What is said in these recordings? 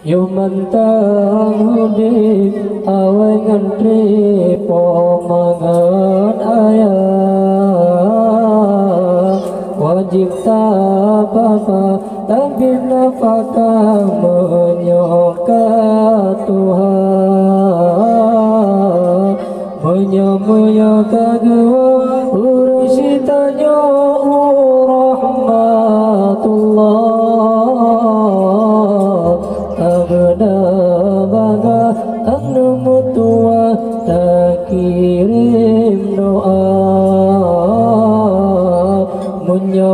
Yumantang hudi awai ngantri pomangan ayah wajib tabapa tapi nafkah menyoka Tuhan menyoka gua urusitanya rahmatullah abda baga anu mutua tak kirim doa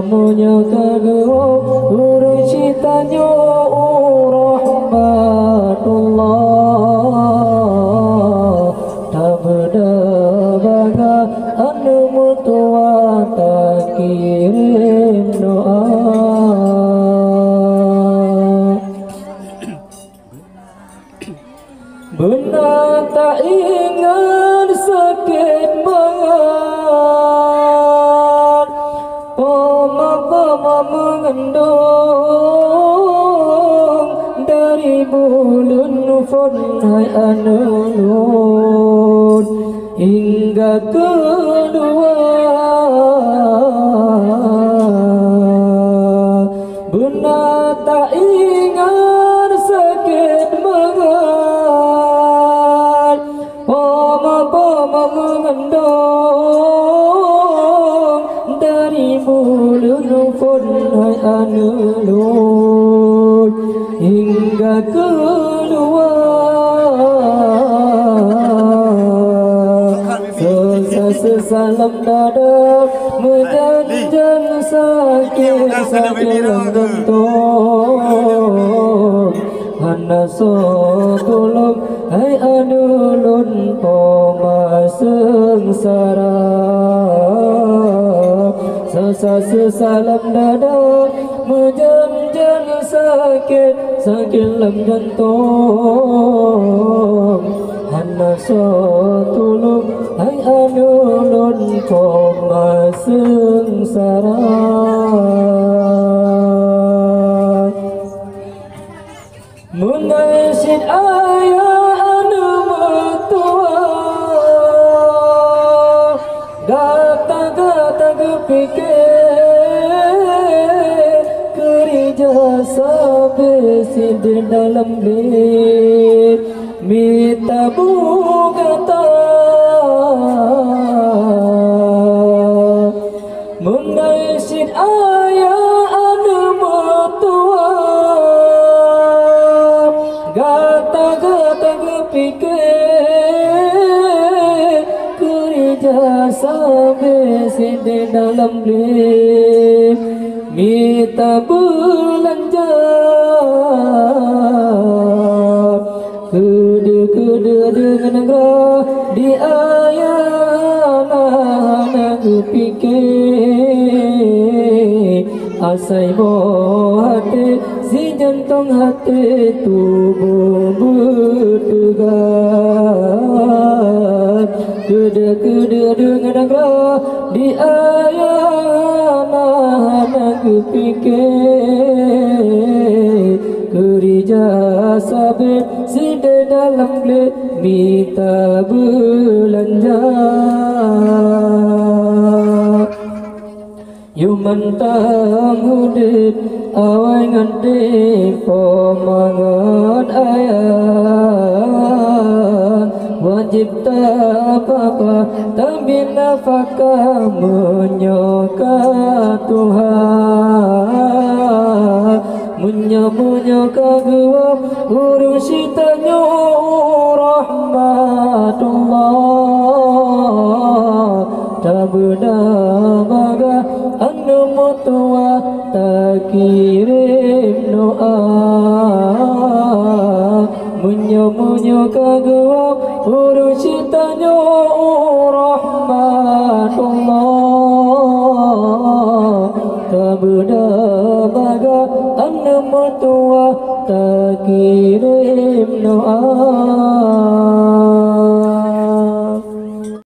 munya kagua urusitanya rahmatullah abda baga anu mutua tak kirim doa. Benar tak ingat sakit banget Poma mengandung dari bulan Fadhai anulun hingga kedua Benar tak ingat sakit banget mengandung dari bulan Fadhai anulun hingga keluar sesalam dada menjanjikan sakit gantung hana sotulung hai anulun poma sengsara sesalam dada menjanjikan sakit gantung hana sotulung hai anulun poma sengsara Munaisid ayah anu matua gata kepikir kerja sabesi di dalam bed minta bugata Munaisid ayah anu matua gata kepikir kerja sabesi di dalam bed minta belanja kede dengan negara di ayana kepikir asai boh hati si jantung hati tubuh berdegar kede dengan negara di ayana kepikir kerja sabit si dalam bled minta belanja Yumantang hudip awai ngantri pomangan ayah wajib apa tapi nafkah menyoka Tuhan menyoka gua urusitanya rahmatullah tabda baga anu mutua tak kirim doa menyoka gua urusitanya rahmatullah tabda baga anu mutua tak kirim doa